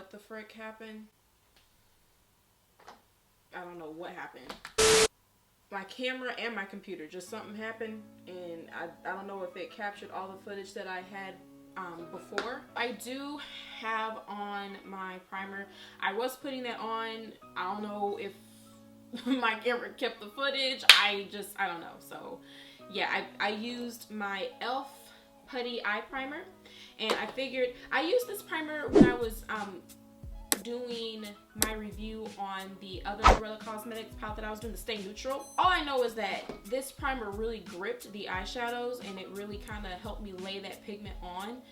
what the frick happened. I don't know what happened. My camera and my computer, just something happened, and I don't know if it captured all the footage that I had before. I do have on my primer. I was putting that on. I don't know if my camera kept the footage. I don't know. So yeah, I used my E.l.f. Putty eye primer, and I figured I used this primer when I was doing my review on the other Lurella Cosmetics palette that I was doing, the Stay Neutral. All I know is that this primer really gripped the eyeshadows, and it really kind of helped me lay that pigment on.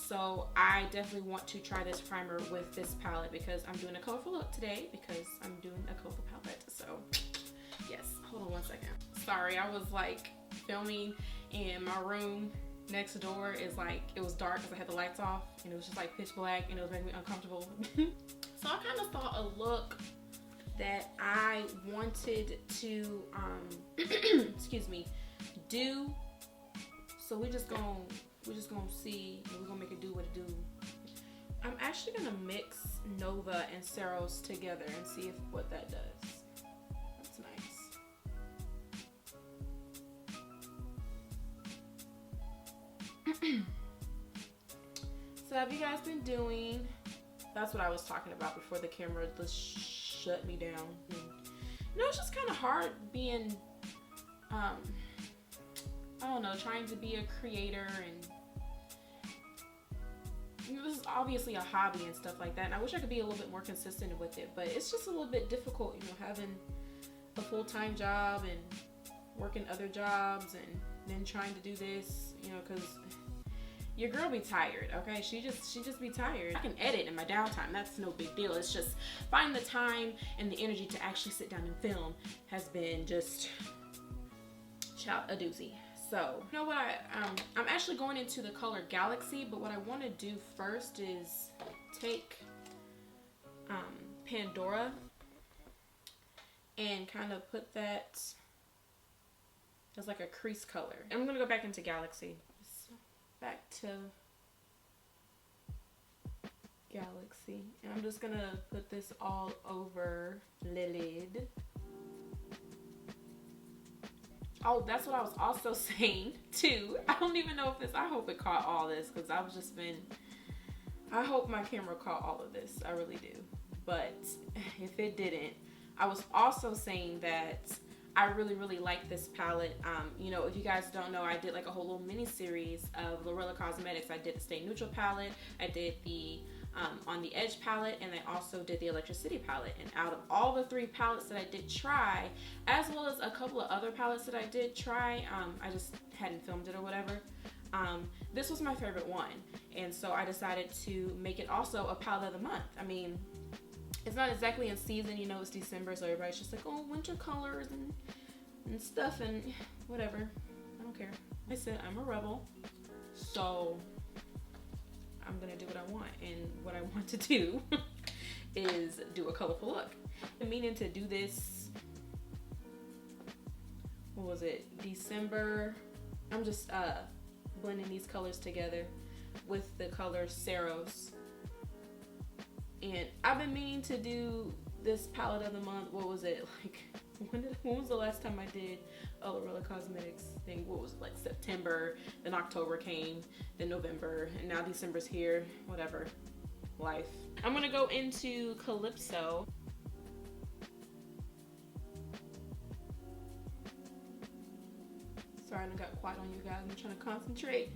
So I definitely want to try this primer with this palette because I'm doing a colorful look today, because I'm doing a colorful palette. So yes, hold on one second. Sorry, I was like filming in my room next door. Is like, it was dark because I had the lights off, and it was just like pitch black, and it was making me uncomfortable. So I kind of thought a look that I wanted to excuse me, do. So we're just gonna see, and we're gonna make it do what it do. I'm actually gonna mix Nova and Ceros together and see if what that does. That's nice. So have you guys been doing? That's what I was talking about before the camera just shut me down. And, you know, it's just kind of hard being, I don't know, trying to be a creator, and you know, this is obviously a hobby and stuff like that. And I wish I could be a little bit more consistent with it, but it's just a little bit difficult, you know, having a full-time job and working other jobs and then trying to do this, you know, because your girl be tired, okay? She just be tired. I can edit in my downtime. That's no big deal. It's just finding the time and the energy to actually sit down and film has been just a doozy. So, you know what? I'm actually going into the color Galaxy, but what I want to do first is take Pandora and kind of put that as like a crease color. And I'm gonna go back into Galaxy. Back to Galaxy, and I'm just gonna put this all over the lid. Oh, that's what I was also saying too. I don't even know if this, I hope it caught all this, because I hope my camera caught all of this. I really do. But if it didn't, I was also saying that I really like this palette. You know, if you guys don't know, I did like a whole little mini series of Lurella Cosmetics. I did the Stay Neutral palette, I did the On the Edge palette, and I also did the Electricity palette. And out of all the 3 palettes that I did try, as well as a couple of other palettes that I did try, I just hadn't filmed it or whatever, this was my favorite one. And so I decided to make it also a palette of the month. I mean, it's not exactly in season, you know, it's December, so everybody's just like, oh, winter colors and stuff and whatever. I don't care. I said I'm a rebel, so I'm gonna do what I want, and what I want to do is do a colorful look. I'm meaning to do this, what was it, December. I'm just blending these colors together with the color Ceros. And I've been meaning to do this palette of the month. What was it, like, when was the last time I did a Lurella Cosmetics thing? What was it, like September, then October came, then November, and now December's here. Whatever, life. I'm gonna go into Calypso. Sorry, I got quiet on you guys. I'm trying to concentrate.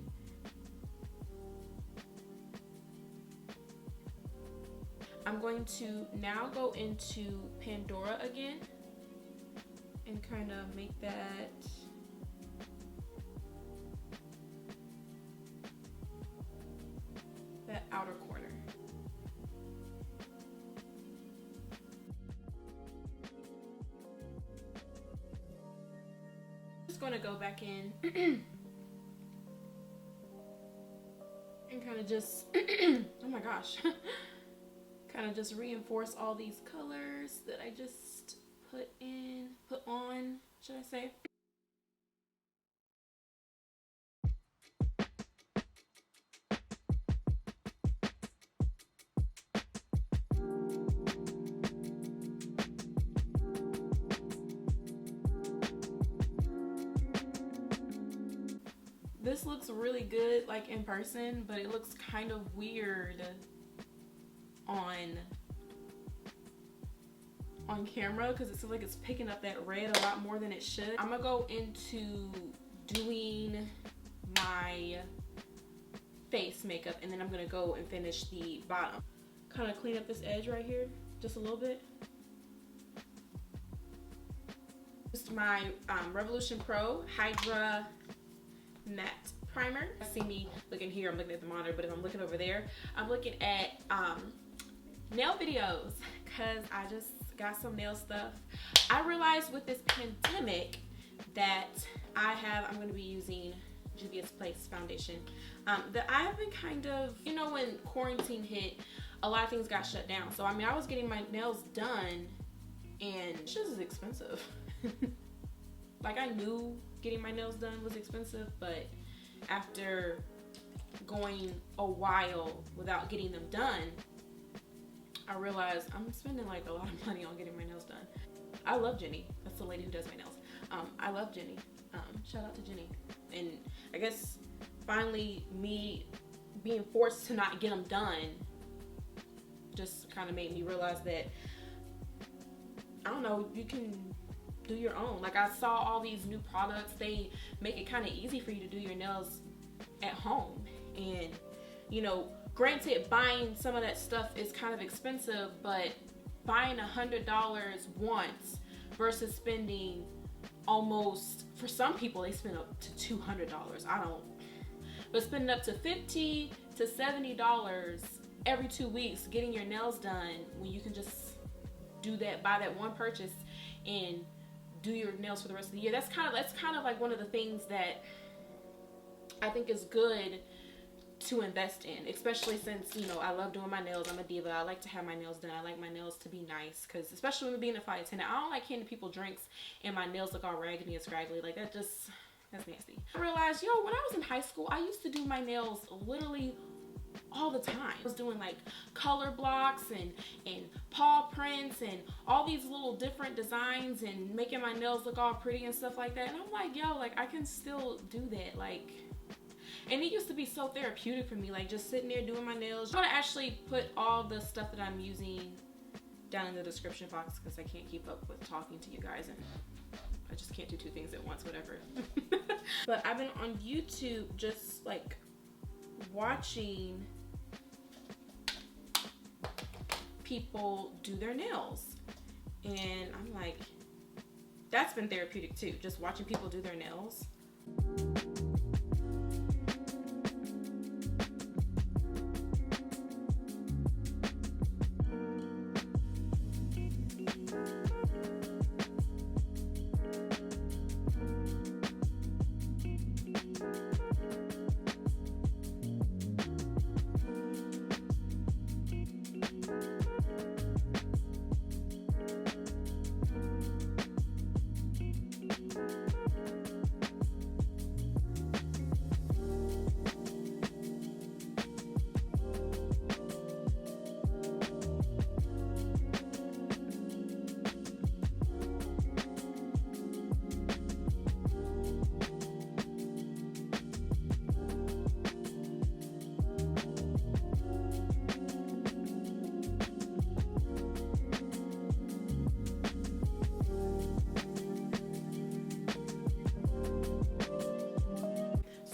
I'm going to now go into Pandora again and kind of make that outer corner. Just going to go back in and kind of just oh my gosh. Kind of just reinforce all these colors that I just put on, should I say. this looks really good like in person, but it looks kind of weird on camera because it seems like it's picking up that red a lot more than it should. I'm gonna go into doing my face makeup and then I'm gonna go and finish the bottom. Kind of clean up this edge right here just a little bit. Just my Revolution Pro Hydra Matte Primer. See me looking here, I'm looking at the monitor, but if I'm looking over there, I'm looking at nail videos because I just got some nail stuff. I realized with this pandemic that I'm going to be using Juvia's Place foundation. That I've been kind of, you know, when quarantine hit, a lot of things got shut down. So I mean, I was getting my nails done and it's just expensive. Like I knew getting my nails done was expensive, but after going a while without getting them done, I realized I'm spending like a lot of money on getting my nails done. I love Jenny. That's the lady who does my nails. I love Jenny. Shout out to Jenny. And I guess finally me being forced to not get them done just kind of made me realize that, I don't know, you can do your own. Like I saw all these new products, they make it kind of easy for you to do your nails at home. And you know, granted, buying some of that stuff is kind of expensive, but buying $100 once versus spending almost, for some people they spend up to $200. I don't, but spending up to $50 to $70 every 2 weeks getting your nails done when you can just do that, buy that one purchase and do your nails for the rest of the year. That's kind of like one of the things that I think is good to invest in, especially since, you know, I love doing my nails. I'm a diva. I like to have my nails done. I like my nails to be nice because, especially when being a flight attendant, I don't like handing people drinks and my nails look all raggedy and scraggly. Like that's nasty. I realized, yo, when I was in high school, I used to do my nails literally all the time. I was doing like color blocks and paw prints and all these little different designs and making my nails look all pretty and stuff like that. And I'm like, yo, like I can still do that. Like, and it used to be so therapeutic for me, like just sitting there doing my nails. I'm gonna actually put all the stuff that I'm using down in the description box because I can't keep up with talking to you guys and I just can't do two things at once, whatever. But I've been on YouTube just like watching people do their nails. And I'm like, that's been therapeutic too, just watching people do their nails.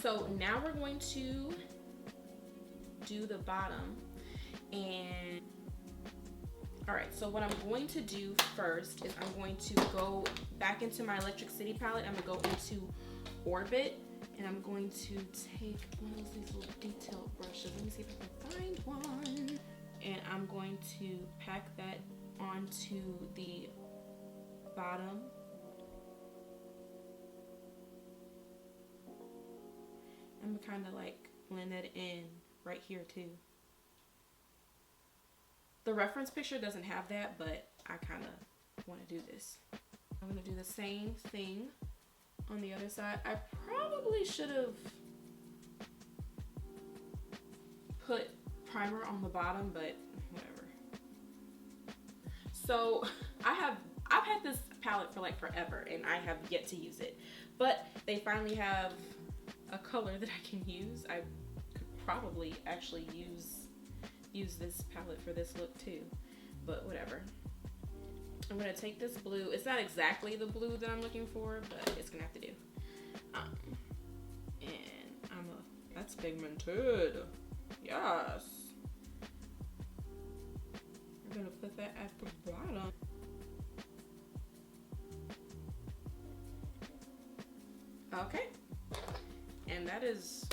So now we're going to do the bottom. And all right, so what I'm going to do first is I'm going to go back into my Electric City palette. I'm gonna go into Orbit and I'm going to take one of these little detail brushes. Let me see if I can find one. And I'm going to pack that onto the bottom. I'm gonna kind of like blend that in right here too. The reference picture doesn't have that, but I kind of want to do this. I'm gonna do the same thing on the other side. I probably should have put primer on the bottom, but whatever. So I've had this palette for like forever and I have yet to use it, but they finally have a color that I can use. I could probably actually use this palette for this look too, but whatever. I'm gonna take this blue. It's not exactly the blue that I'm looking for, but it's gonna have to do. And that's pigmented. Yes. I'm gonna put that at the bottom. Okay. And that's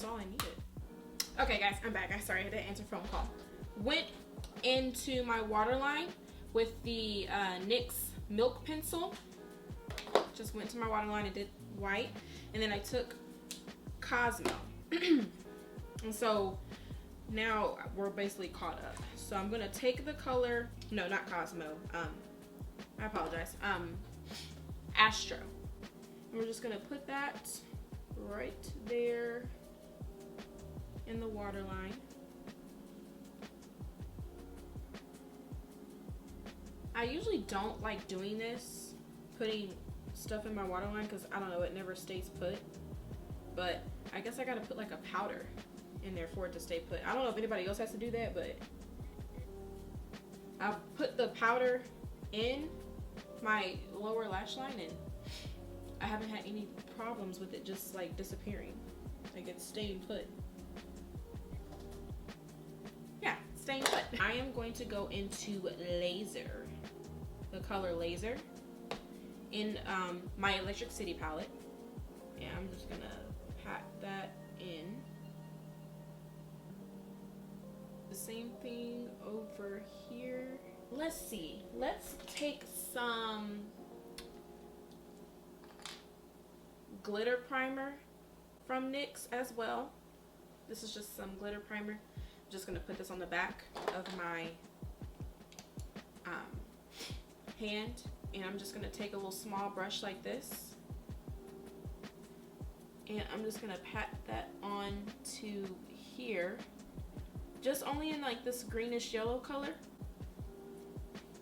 all I needed. Okay guys, I'm back. Sorry, I had to answer a phone call. Went into my waterline with the NYX Milk Pencil. Just went to my waterline and did white. And then I took Cosmo. And so now we're basically caught up. So I'm gonna take the color, no, not Cosmo. I apologize. Astro. And we're just gonna put that right there in the waterline. I usually don't like doing this, putting stuff in my waterline, because I don't know, it never stays put. But I guess I gotta put like a powder in there for it to stay put. I don't know if anybody else has to do that, but I've put the powder in my lower lash line and I haven't had any problems with it just like disappearing. Like it's staying put. Yeah, staying put. I am going to go into Laser, the color Laser, in my Electric City palette. And I'm just gonna pat that in. The same thing over here. Let's see. Let's take some glitter primer from NYX as well. This is just some glitter primer. I'm just gonna put this on the back of my hand, and I'm just gonna take a little small brush like this, and I'm just gonna pat that on to here, just only in like this greenish yellow color.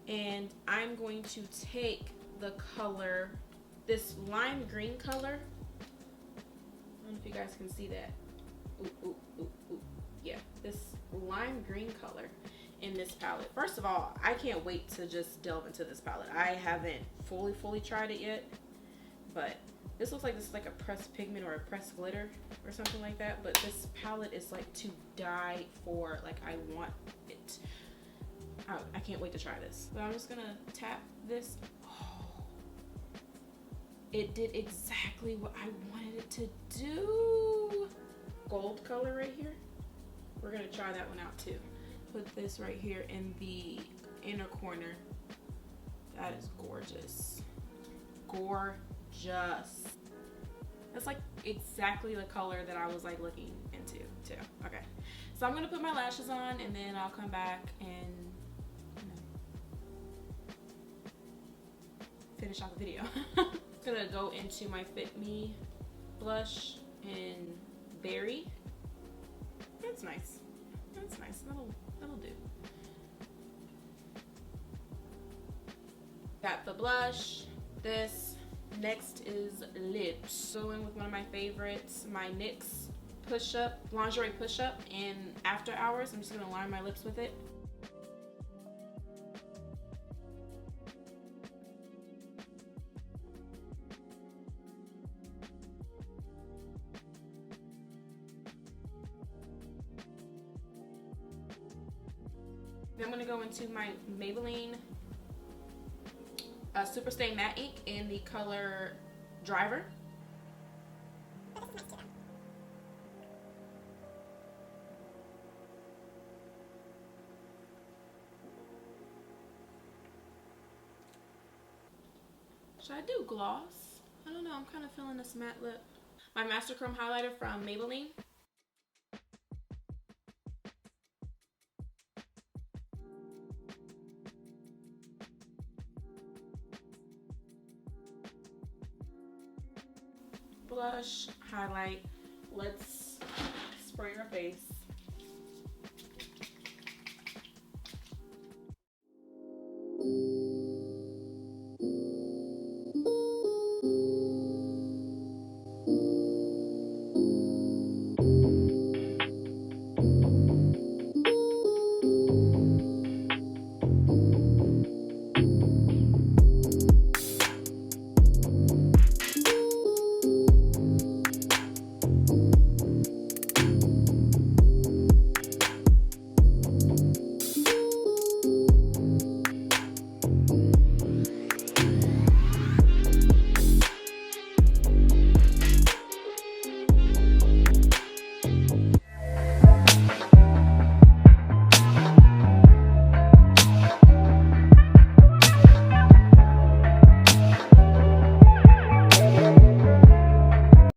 And I'm going to take the color, this lime green color. I don't know if you guys can see that. Ooh, ooh, ooh, ooh. Yeah, this lime green color in this palette. First of all, I can't wait to just delve into this palette. I haven't fully tried it yet, but this looks like this is like a pressed pigment or a pressed glitter or something like that. But this palette is like to die for. Like I want it. I can't wait to try this. But I'm just gonna tap this. Oh, it did exactly what I wanted it to do. Gold color right here. We're gonna try that one out too. Put this right here in the inner corner. That is gorgeous. Gorgeous. That's like exactly the color that I was like looking into too. Okay, so I'm gonna put my lashes on and then I'll come back and finish off the video. I'm gonna go into my Fit Me blush in Berry. That's nice. That's nice. That'll do. Got the blush. This. Next is lips. Going with one of my favorites, my NYX push-up, lingerie push-up in After Hours. I'm just gonna line my lips with it. Then I'm gonna go into my Maybelline Superstay Matte Ink in the color Driver. Should I do gloss? I don't know, I'm kind of feeling this matte lip. My Master Chrome highlighter from Maybelline. Blush, highlight. Let's spray our face.